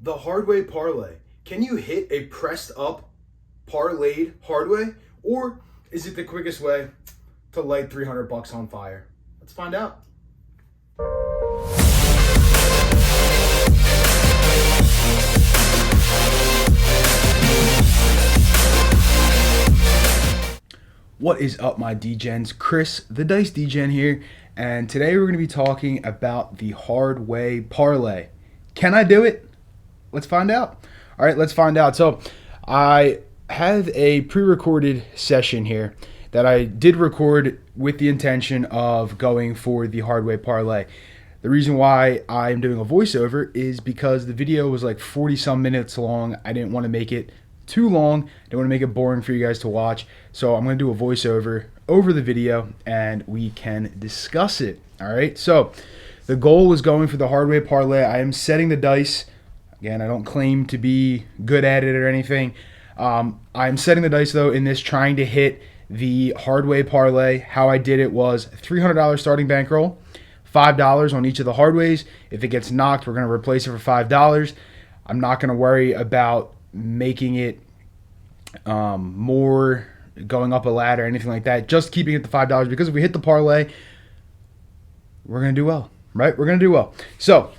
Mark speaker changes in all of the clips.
Speaker 1: The hard way parlay. Can you hit a pressed up parlayed hard way? Or is it the quickest way to light 300 bucks on fire? Let's find out. What is up, my D-Gens? Chris, the Dice D-Gen here, and today we're going to be talking about the hard way parlay. Can I do it? Let's find out. All right, let's find out. So I have a pre-recorded session here that I did record with the intention of going for the hard way parlay. The reason why I'm doing a voiceover is because the video was like 40 some minutes long. I didn't want to make it too long. I don't want to make it boring for you guys to watch. So I'm going to do a voiceover over the video and we can discuss it. All right. So the goal was going for the hard way parlay. I am setting the dice. Again, I don't claim to be good at it or anything. I'm setting the dice, though, in this, trying to hit the hard way parlay. How I did it was $300 starting bankroll, $5 on each of the hard ways. If it gets knocked, we're going to replace it for $5. I'm not going to worry about making it more, going up a ladder or anything like that. Just keeping it to $5, because if we hit the parlay, we're going to do well, right? We're going to do well. So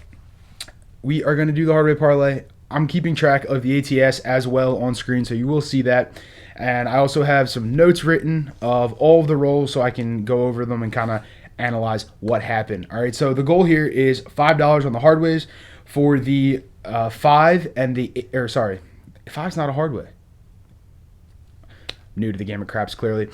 Speaker 1: we are going to do the hard way parlay. I'm keeping track of the ATS as well on screen, so you will see that. And I also have some notes written of all of the rolls so I can go over them and kind of analyze what happened. All right, so the goal here is $5 on the hard ways for the 5 and the, or sorry, 5's not a hard way. New to the game of craps, clearly.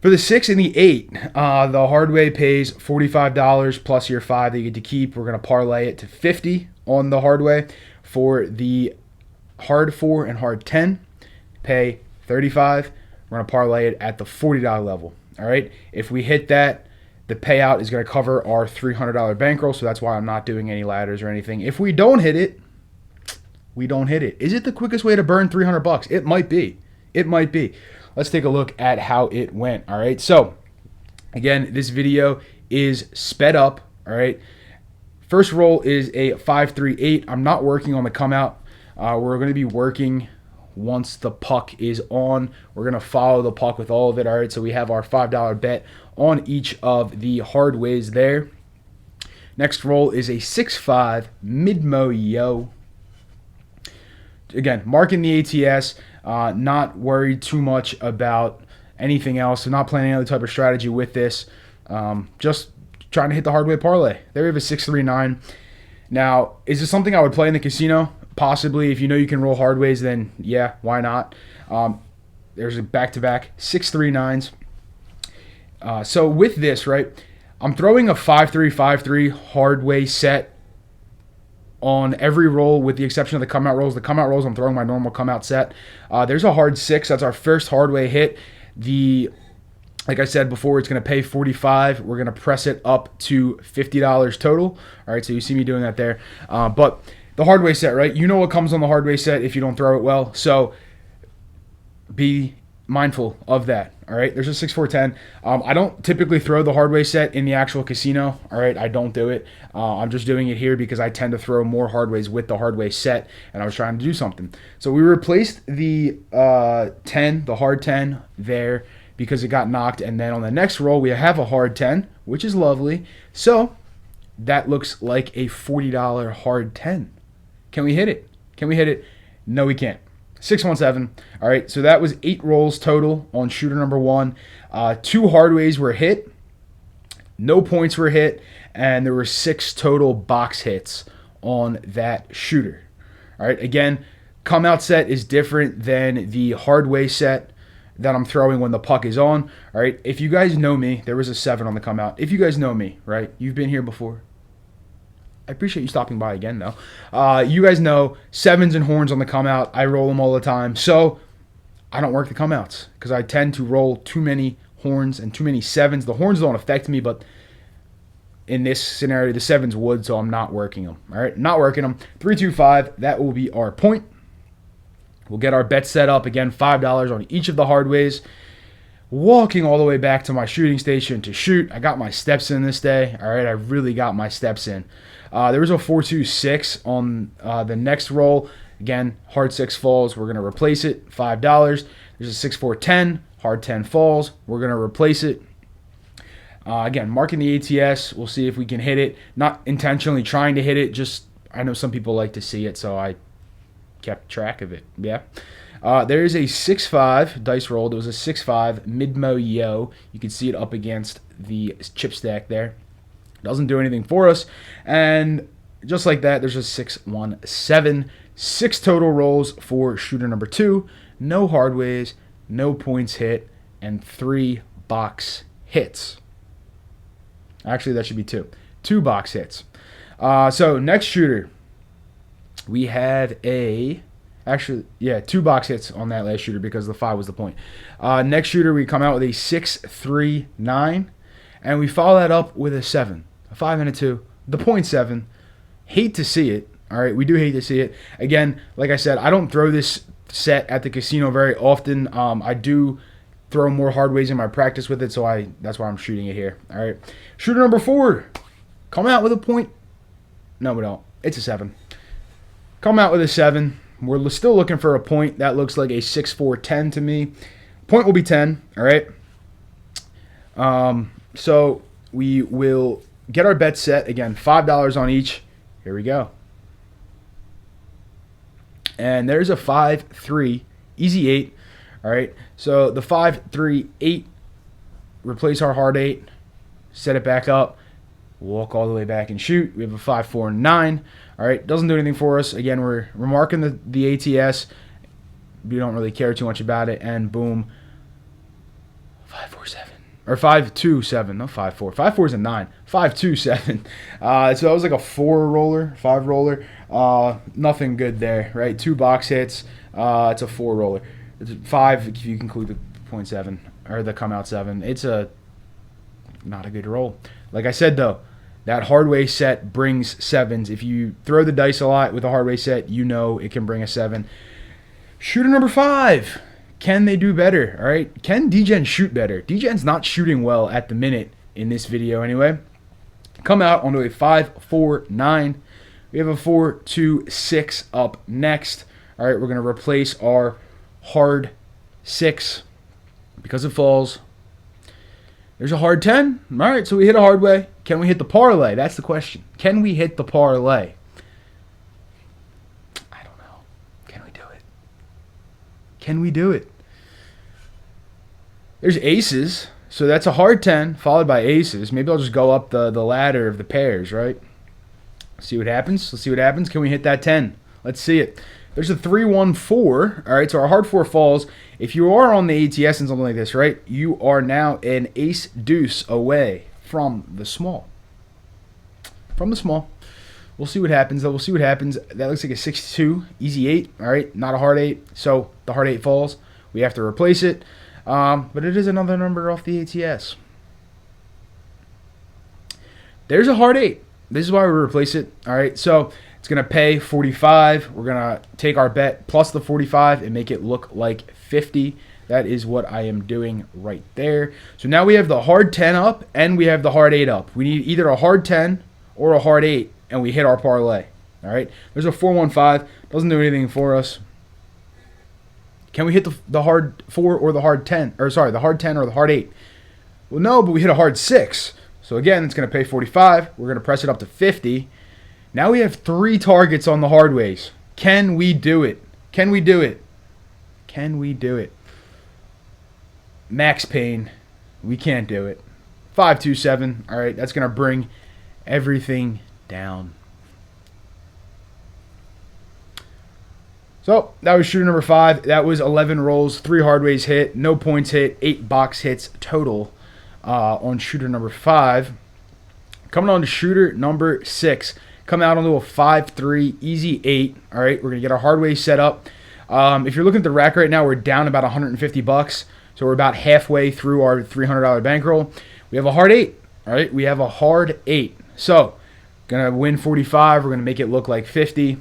Speaker 1: For the 6 and the 8, the hard way pays $45 plus your 5 that you get to keep. We're going to parlay it to $50 on the hard way. For the hard 4 and hard 10, pay $35. We're going to parlay it at the $40 level. All right. If we hit that, the payout is going to cover our $300 bankroll. So that's why I'm not doing any ladders or anything. If we don't hit it, we don't hit it. Is it the quickest way to burn 300 bucks? It might be. It might be. Let's take a look at how it went. All right. So again, this video is sped up. All right. First roll is a 5-3-8. I'm not working on the come out. We're going to be working once the puck is on. We're going to follow the puck with all of it. All right, so we have our $5 bet on each of the hard ways there. Next roll is a 6-5 mid-mo yo. Again, marking the ATS. Not worried too much about anything else. So not planning any other type of strategy with this. Just trying to hit the hard way parlay. There we have a 6-3-9. Now, is this something I would play in the casino? Possibly. If you know you can roll hard ways, then yeah, why not? There's a back-to-back 6-3-9s. So with this, right, I'm throwing a 5-3-5-3 hard way set on every roll with the exception of the come-out rolls. The come-out rolls, I'm throwing my normal come-out set. There's a hard 6. That's our first hard way hit. Like I said before, it's going to pay $45. We're going to press it up to $50 total. All right, so you see me doing that there. But the hard way set, right? You know what comes on the hard way set if you don't throw it well. So be mindful of that. All right, there's a 6-4-10. I don't typically throw the hard way set in the actual casino. All right, I don't do it. I'm just doing it here because I tend to throw more hard ways with the hard way set, and I was trying to do something. So we replaced the 10, the hard 10 there, because it got knocked, and then on the next roll we have a hard 10, which is lovely. So that looks like a $40 hard 10. Can we hit it? Can we hit it? No, we can't. 6-1-7. All right, so that was 8 rolls total on shooter number 1. 2 hard ways were hit, no points were hit, and there were 6 total box hits on that shooter. All right, again, come out set is different than the hard way set that I'm throwing when the puck is on. All right, if you guys know me, there was a 7 on the come out. If you guys know me, right, you've been here before. I appreciate you stopping by again, though. You guys know 7s and horns on the come out. I roll them all the time. So I don't work the come outs because I tend to roll too many horns and too many 7s. The horns don't affect me, but in this scenario, the 7s would, so I'm not working them. All right, not working them. 3-2-5, that will be our point. We'll get our bet set up. Again, $5 on each of the hard ways. walking all the way back to my shooting station to shoot. I got my steps in this day. All right, I really got my steps in. There was a 4.26 on the next roll. Again, hard 6 falls. We're going to replace it, $5. There's a 6.410, hard 10 falls. We're going to replace it. Again, marking the ATS. We'll see if we can hit it. Not intentionally trying to hit it. Just, I know some people like to see it, so I kept track of it. Yeah. There is a 6.5 dice rolled. It was a 6.5 mid-mo yo. You can see it up against the chip stack there. Doesn't do anything for us. And just like that, there's a 6.17. 6 total rolls for shooter number 2. No hardways, no points hit, and 3 box hits. Actually, that should be 2. 2 box hits. So next shooter, we have a... Actually, yeah, 2 box hits on that last shooter because the 5 was the point. Next shooter, we come out with a 6.39, and we follow that up with a 7. A 5 and a 2. The 0.7. Hate to see it. All right, we do hate to see it. Again, like I said, I don't throw this set at the casino very often. I do throw more hardways in my practice with it, so that's why I'm shooting it here. All right, shooter number 4. Come out with a point. No, we don't. It's a 7. Come out with a 7. We're still looking for a point. That looks like a 6.410 to me. Point will be 10, all right? So we will get our bet set. Again, $5 on each. Here we go. And there's a 5-3, easy 8, all right? So the 5-3-8, replace our hard 8, set it back up, walk all the way back and shoot. We have a 5-4-9. All right, doesn't do anything for us. Again, we're marking the ATS. We don't really care too much about it. And boom, 5-4-7 or 5-2-7. No, 5-4. 5-4 is a 9. 5-2-7. So that was like a 4 roller, 5 roller. Nothing good there, right? 2 box hits. It's a 4 roller. It's 5 if you include the 0.7 or the come out 7. It's not a good roll. Like I said though, that hardway set brings 7s. If you throw the dice a lot with a hardway set, you know it can bring a 7. Shooter number 5. Can they do better? All right. Can DGen shoot better? DGen's not shooting well at the minute in this video anyway. Come out onto a 5-4-9. We have a 4-2-6 up next. All right. We're going to replace our hard 6 because it falls. There's a hard 10. All right, so we hit a hard way. Can we hit the parlay? That's the question. Can we hit the parlay? I don't know. Can we do it? Can we do it? There's aces, so that's a hard 10 followed by aces. Maybe I'll just go up the ladder of the pairs, right? See what happens. Let's see what happens. Can we hit that 10? Let's see it. There's a 3-1-4. All right, so our hard 4 falls. If you are on the ATS and something like this, right, you are now an ace deuce away from the small. From the small. We'll see what happens, though. We'll see what happens. That looks like a 6-2, easy 8. All right, not a hard 8. So the hard 8 falls. We have to replace it. But it is another number off the ATS. There's a hard 8. This is why we replace it. All right, so it's going to pay 45. We're going to take our bet plus the 45 and make it look like 50. That is what I am doing right there. So now we have the hard 10 up and we have the hard 8 up. We need either a hard 10 or a hard 8, and we hit our parlay. All right, there's a 4-1-5. Doesn't do anything for us. Can we hit the hard 4 or the hard 10? Or sorry, the hard 10 or the hard 8? Well, no, but we hit a hard 6. So again, it's going to pay 45. We're going to press it up to 50. Now we have 3 targets on the hardways. Can we do it? Can we do it? Can we do it? Max pain. We can't do it. 5-2-7. All right, that's going to bring everything down. So that was shooter number 5. That was 11 rolls, 3 hardways hit, no points hit, 8 box hits total on shooter number 5. Coming on to shooter number 6. Come out onto a 5-3, easy 8. All right, we're going to get our hardway set up. If you're looking at the rack right now, we're down about $150. So we're about halfway through our $300 bankroll. We have a hard 8. All right, we have a hard 8. So going to win 45. We're going to make it look like 50.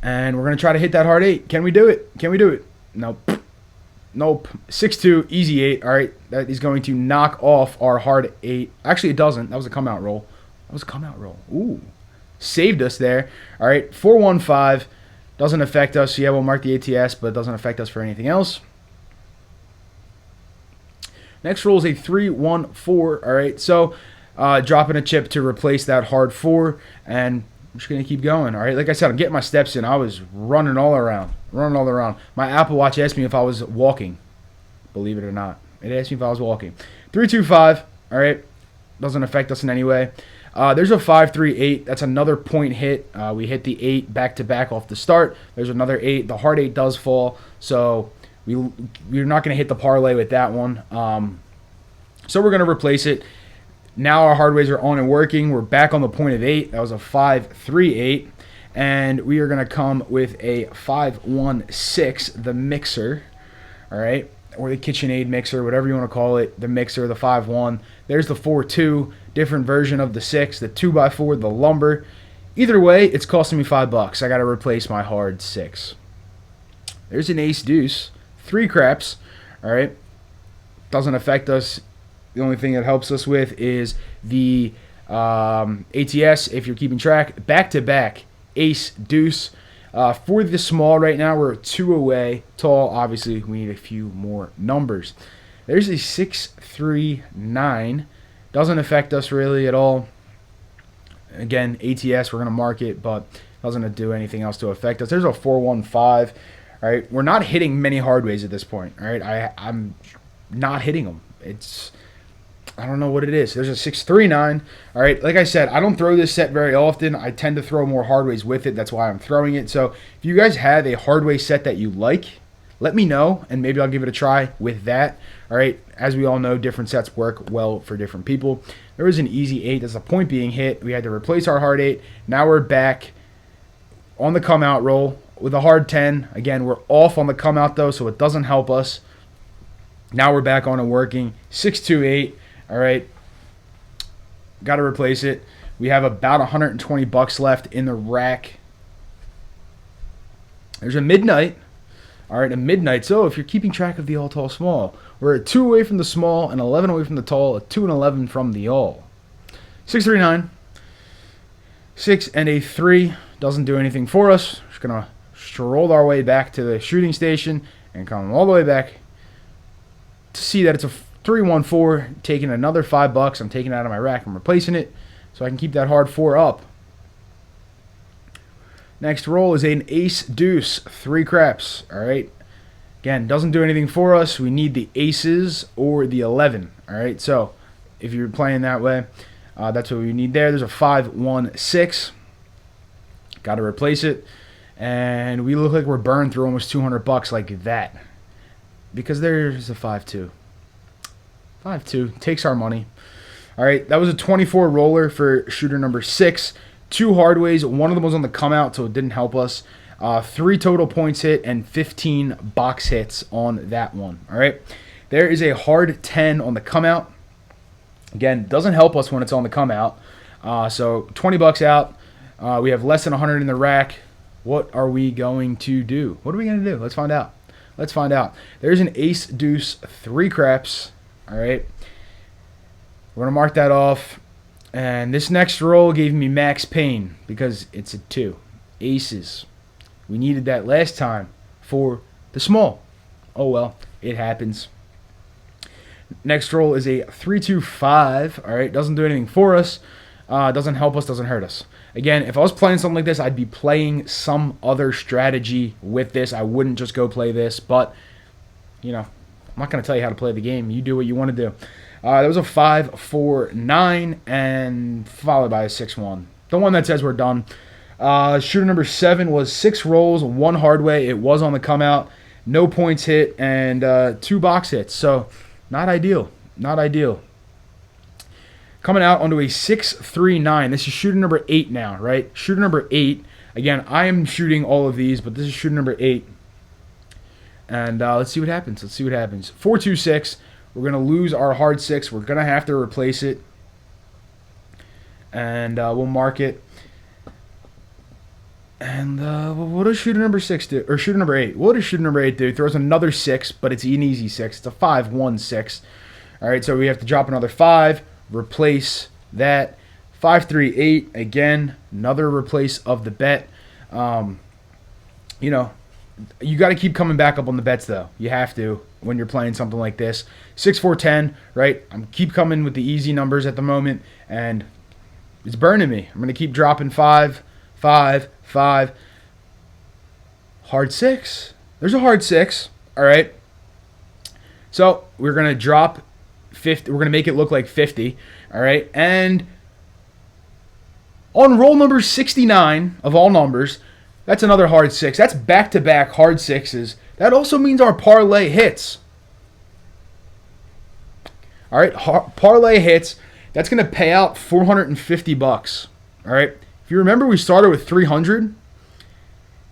Speaker 1: And we're going to try to hit that hard 8. Can we do it? Can we do it? Nope. Nope. 6-2, easy 8. All right, that is going to knock off our hard 8. Actually, it doesn't. That was a come out roll. That was a come out roll. Ooh. Saved us there. All right, 4-1-5. Doesn't affect us. Yeah, we'll mark the ATS, but it doesn't affect us for anything else. Next roll is a 3-1-4. All right, so dropping a chip to replace that hard 4, and I'm just going to keep going. All right, like I said, I'm getting my steps in. I was running all around. My Apple Watch asked me if I was walking. Believe it or not. It asked me if I was walking. 3-2-5. All right, doesn't affect us in any way. There's a 5-3-8. That's another point hit. We hit the 8 back-to-back off the start. There's another 8. The hard 8 does fall, so we're not going to hit the parlay with that one. So we're going to replace it. Now our hardways are on and working. We're back on the point of 8. That was a 5-3-8. And we are going to come with a 5-1-6, the mixer. All right. Or the KitchenAid mixer, whatever you want to call it. The mixer, the 5-1. There's the 4-2, different version of the 6, the 2x4, the lumber. Either way, it's costing me $5. I got to replace my hard 6. There's an ace deuce. 3 craps. All right. Doesn't affect us. The only thing it helps us with is the ATS, if you're keeping track. Back-to-back, ace, deuce. For the small right now, we're 2 away. Tall, obviously, we need a few more numbers. There's a 6-3-9. Doesn't affect us really at all. Again, ATS, we're going to mark it, but doesn't do anything else to affect us. There's a 4-1-5. All right, we're not hitting many hardways at this point. All right, I'm not hitting them. I don't know what it is. There's a 6-3-9. All right, like I said, I don't throw this set very often. I tend to throw more hardways with it. That's why I'm throwing it. So if you guys have a hardway set that you like, let me know, and maybe I'll give it a try with that. All right, as we all know, different sets work well for different people. There was an easy 8. That's a point being hit. We had to replace our hard 8. Now we're back on the come-out roll with a hard 10. Again, we're off on the come-out, though, so it doesn't help us. Now we're back on and working. 6-2-8. All right, got to replace it. We have about $120 left in the rack. There's a midnight. All right, a midnight. So if you're keeping track of the all, tall, small, we're at 2 away from the small and 11 away from the tall, a 2 and 11 from the all. 6-3-9. 6 and a 3 doesn't do anything for us. Just gonna stroll our way back to the shooting station and come all the way back to see that it's a 3-1-4, taking another $5. I'm taking it out of my rack. I'm replacing it so I can keep that hard 4 up. Next roll is an ace deuce, 3 craps. All right. Again, doesn't do anything for us. We need the aces or the 11. All right. So if you're playing that way, that's what we need there. There's a 5-1-6. Got to replace it. And we look like we're burned through almost $200 like that. Because there's a 5-2. 5-2 takes our money. All right, that was a 24 roller for shooter number 6. 2 hardways. One of them was on the come out, so it didn't help us. 3 total points hit and 15 box hits on that one. All right, there is a hard 10 on the come out. Again, doesn't help us when it's on the come out. So $20 out. We have less than 100 in the rack. What are we going to do? What are we going to do? Let's find out. Let's find out. There's an ace deuce, 3 craps. All right, we're going to mark that off. And this next roll gave me max pain because it's a 2. Aces. We needed that last time for the small. Oh, well, it happens. Next roll is a 3-2-5. All right, doesn't do anything for us. Doesn't help us, doesn't hurt us. Again, if I was playing something like this, I'd be playing some other strategy with this. I wouldn't just go play this, but, you know, I'm not going to tell you how to play the game. You do what you want to do. That was a 5-4-9 and followed by a 6-1. The one that says we're done. Shooter number 7 was 6 rolls, 1 hardway. It was on the come out. No points hit and 2 box hits. So not ideal. Not ideal. Coming out onto a 6-3-9. This is shooter number 8 now, right? Shooter number 8. Again, I am shooting all of these, but this is shooter number 8. And let's see what happens. Let's see what happens. 4-2-6. We're going to lose our hard 6. We're going to have to replace it. And we'll mark it. And what does shooter number 6 do? Or shooter number 8. What does shooter number 8 do? He throws another 6, but it's an easy 6. It's a 5-1-6. All right, so we have to drop another 5, replace that. 5-3-8, again, another replace of the bet. You know, you got to keep coming back up on the bets, though. You have to when you're playing something like this. 6-4-10, right? I'm keep coming with the easy numbers at the moment, and it's burning me. I'm going to keep dropping 5, 5, 5. Hard 6. There's a hard 6, all right? So we're going to drop 50. We're going to make it look like 50, all right? And on roll number 69 of all numbers, that's another hard 6. That's back-to-back hard 6s. That also means our parlay hits. All right, parlay hits. That's going to pay out $450. All right. If you remember, we started with 300.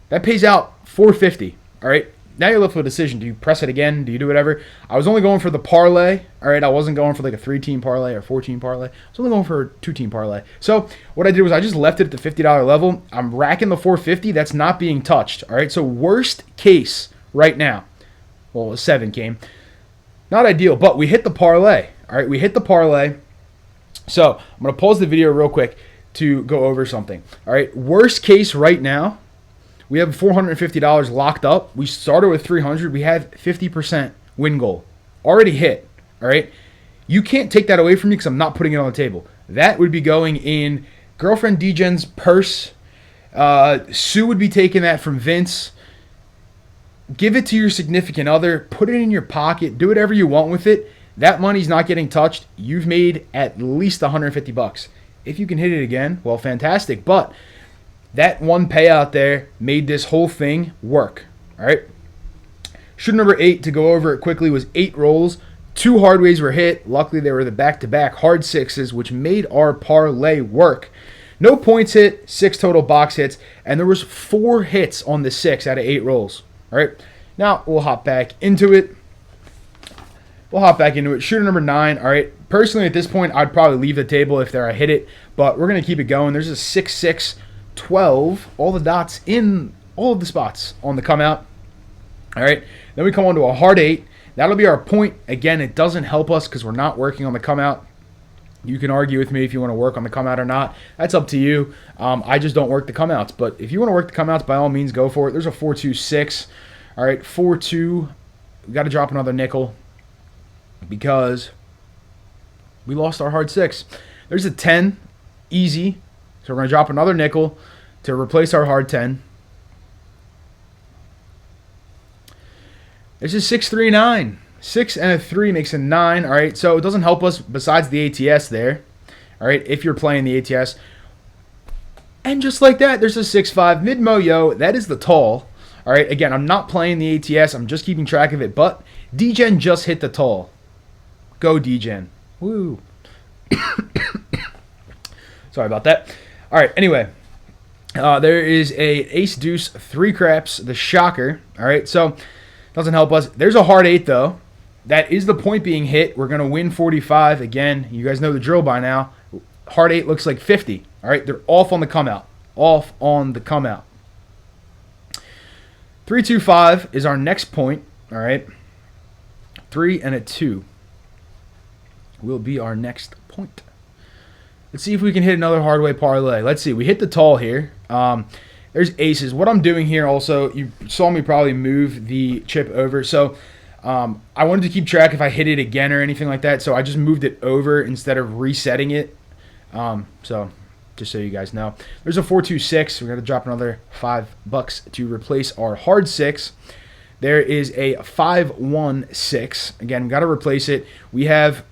Speaker 1: That pays out 450. All right. Now you're left with a decision. Do you press it again? Do you do whatever? I was only going for the parlay. All right. I wasn't going for like a 3-team parlay or 4-team parlay. I was only going for a 2-team parlay. So what I did was I just left it at the $50 level. I'm racking the 450. That's not being touched. All right. So worst case right now. Well, a 7 came. Not ideal, but we hit the parlay. All right. We hit the parlay. So I'm going to pause the video real quick to go over something. All right. Worst case right now. We have $450 locked up. We started with 300. We have 50% win goal already hit. All right. You can't take that away from me because I'm not putting it on the table. That would be going in girlfriend DJ's purse. Sue would be taking that from Vince. Give it to your significant other. Put it in your pocket. Do whatever you want with it. That money's not getting touched. You've made at least $150. If you can hit it again, well, fantastic. But that one payout there made this whole thing work. All right. Shooter number 8, to go over it quickly, was 8 rolls. 2 hardways were hit. Luckily, they were the back-to-back hard 6s, which made our parlay work. No points hit, 6 total box hits, and there was 4 hits on the 6 out of 8 rolls. All right. Now we'll hop back into it. Shooter number 9. All right. Personally, at this point, I'd probably leave the table if I hit it, but we're going to keep it going. There's a 6-6. 12, all the dots in all of the spots on the come out. All right. Then we come on to a hard 8. That'll be our point. Again, it doesn't help us because we're not working on the come out. You can argue with me if you want to work on the come out or not. That's up to you. I just don't work the come outs. But if you want to work the come outs, by all means, go for it. There's a 4-2-6. All right. 4-2. We got to drop another nickel because we lost our hard 6. There's a 10. Easy. So we're going to drop another nickel to replace our hard 10. There's a 6-3-9. 6 and a 3 makes a 9. All right, so it doesn't help us besides the ATS there. All right, if you're playing the ATS. And just like that, there's a 6-5. Mid-mo-yo, that is the tall. All right, again, I'm not playing the ATS. I'm just keeping track of it. But DGen just hit the tall. Go DGen. Woo. Sorry about that. All right, anyway, there is a ace-deuce, 3 craps, the shocker. All right, so doesn't help us. There's a hard 8, though. That is the point being hit. We're going to win 45. Again, you guys know the drill by now. Hard 8 looks like 50. All right, they're off on the come out. 3-2-5 is our next point. All right, 3 and a 2 will be our next point. Let's see if we can hit another hardway parlay. Let's see. We hit the tall here. There's aces. What I'm doing here also, you saw me probably move the chip over. So I wanted to keep track if I hit it again or anything like that. So I just moved it over instead of resetting it. So just so you guys know. There's a 4-2-6. We're going to drop another $5 to replace our hard 6. There is a 5-1-6. Again, got to replace it. We have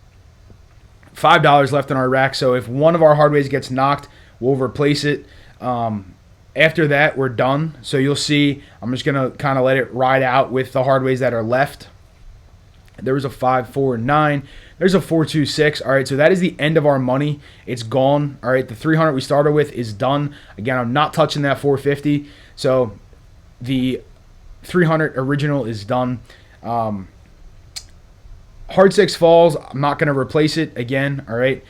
Speaker 1: $5 left in our rack, so if one of our hardways gets knocked, we'll replace it. After that, we're done. So you'll see, I'm just going to kind of let it ride out with the hardways that are left. There was a 5-4-9. There's a 4-2-6. All right, so that is the end of our money. It's gone. All right, the 300 we started with is done. Again, I'm not touching that 450. So the 300 original is done. Hard 6 falls. I'm not going to replace it again, all right,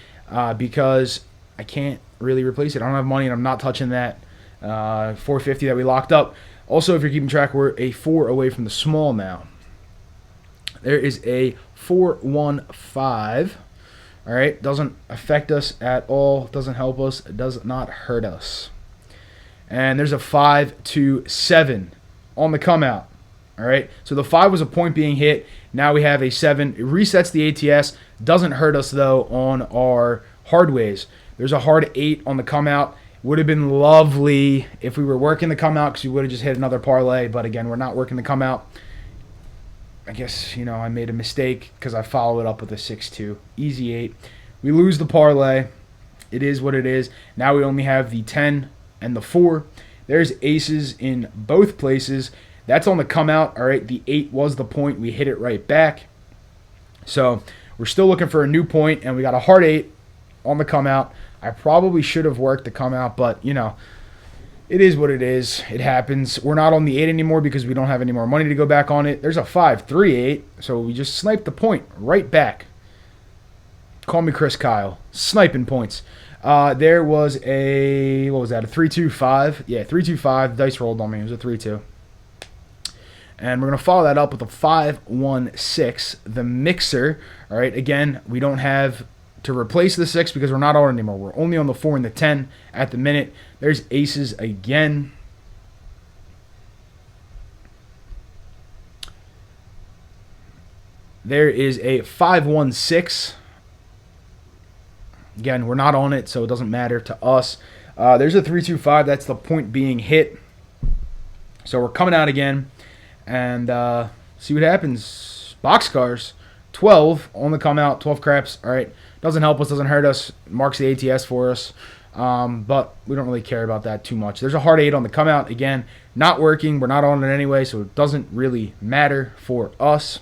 Speaker 1: because I can't really replace it. I don't have money, and I'm not touching that 450 that we locked up. Also, if you're keeping track, we're a 4 away from the small now. There is a 415. All right, doesn't affect us at all. Doesn't help us. It does not hurt us. And there's a 527 on the come out. All right, so the 5 was a point being hit. Now we have a 7. It resets the ATS. Doesn't hurt us though on our hardways. There's a hard 8 on the come out. Would have been lovely if we were working the come out, because we would have just hit another parlay. But again, we're not working the come out. I guess, I made a mistake because I followed it up with a 6-2. Easy 8. We lose the parlay. It is what it is. Now we only have the 10 and the 4. There's aces in both places. That's on the come out. All right, the 8 was the point. We hit it right back. So we're still looking for a new point, and we got a hard 8 on the come out. I probably should have worked the come out, but, it is what it is. It happens. We're not on the 8 anymore because we don't have any more money to go back on it. There's a 5-3-8, so we just sniped the point right back. Call me Chris Kyle. Sniping points. There was a 3-2-5. Yeah, 3-2-5. Dice rolled on me. It was a 3-2. And we're going to follow that up with a 5-1-6. The mixer. All right, again, we don't have to replace the 6 because we're not on it anymore. We're only on the 4 and the 10 at the minute. There's aces again. There is a 5-1-6. Again, we're not on it, so it doesn't matter to us. There's a 3-2-5. That's the point being hit. So we're coming out again. And see what happens. Boxcars. 12 on the come out. 12 craps. All right. Doesn't help us. Doesn't hurt us. Marks the ATS for us. But we don't really care about that too much. There's a hard 8 on the come out. Again, not working. We're not on it anyway, so it doesn't really matter for us.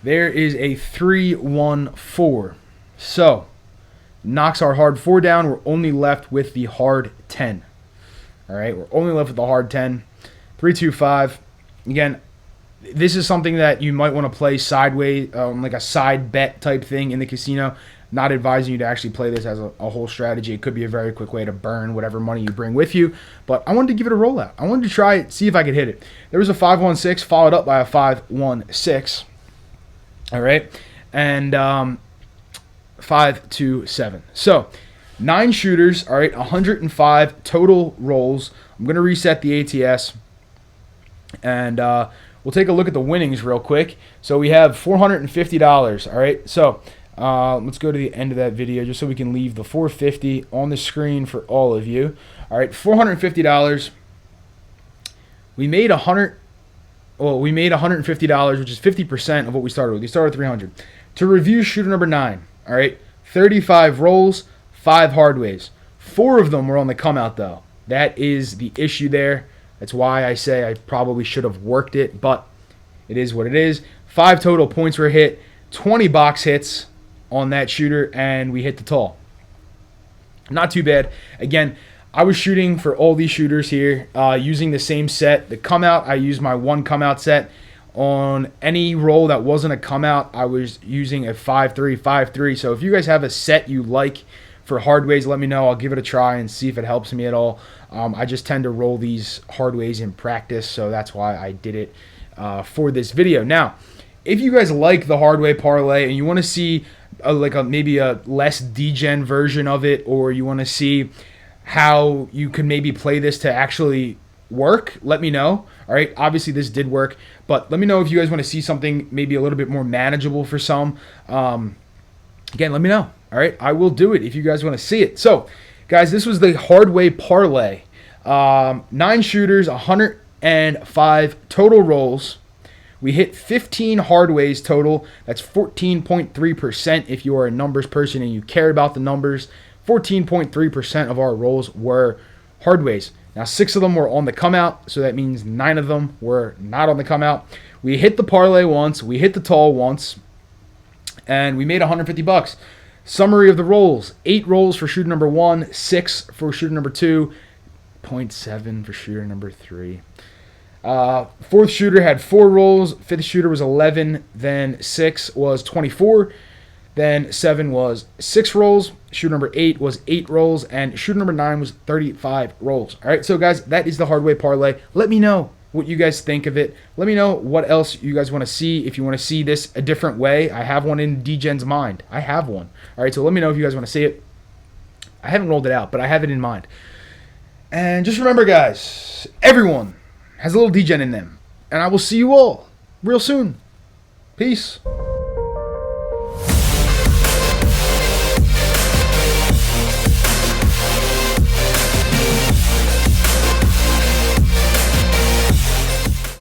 Speaker 1: There is a 3-1-4. So, knocks our hard 4 down. We're only left with the hard 10. All right, we're only left with the hard 10. 3-2-5. Again, this is something that you might want to play sideways, like a side bet type thing in the casino. Not advising you to actually play this as a whole strategy. It could be a very quick way to burn whatever money you bring with you. But I wanted to give it a rollout. I wanted to try it, see if I could hit it. There was a 5-1-6 followed up by a 5-1-6. All right. And 5-2-7. So 9 shooters. All right. 105 total rolls. I'm going to reset the ATS. And we'll take a look at the winnings real quick. So we have $450. All right. So let's go to the end of that video just so we can leave the $450 on the screen for all of you. All right, $450. We made $150, which is 50% of what we started with. We started with $300. To review shooter number 9. All right, 35 rolls, 5 hardways. 4 of them were on the come out though. That is the issue there. That's why I say I probably should have worked it, but it is what it is. 5 total points were hit, 20 box hits on that shooter, and we hit the tall. Not too bad. Again, I was shooting for all these shooters here using the same set. The come out, I used my 1 come out set. On any roll that wasn't a come out, I was using a 5-3, 5-3. So if you guys have a set you like for hardways, let me know. I'll give it a try and see if it helps me at all. I just tend to roll these hardways in practice, so that's why I did it for this video. Now, if you guys like the hardway parlay and you want to see maybe a less degen version of it, or you want to see how you can maybe play this to actually work, let me know. All right, obviously this did work, but let me know if you guys want to see something maybe a little bit more manageable for some. Again, let me know. All right, I will do it if you guys want to see it. So, guys, this was the hardway parlay. 9 shooters, 105 total rolls. We hit 15 hardways total. That's 14.3% if you are a numbers person and you care about the numbers. 14.3% of our rolls were hardways. Now, 6 of them were on the come out, so that means 9 of them were not on the come out. We hit the parlay once, we hit the tall once, and we made $150. Summary of the rolls: 8 rolls for shooter number 1, 6 for shooter number 2, 0.7 for shooter number 3. 4th shooter had 4 rolls. 5th shooter was 11. Then 6 was 24. Then 7 was 6 rolls. Shooter number 8 was 8 rolls, and shooter number 9 was 35 rolls. All right, so guys, that is the hard way parlay. Let me know what you guys think of it. Let me know what else you guys want to see. If you want to see this a different way, I have one in DGen's mind. I have one. All right, so let me know if you guys want to see it. I haven't rolled it out, but I have it in mind. And just remember, guys, everyone has a little DGen in them. And I will see you all real soon. Peace.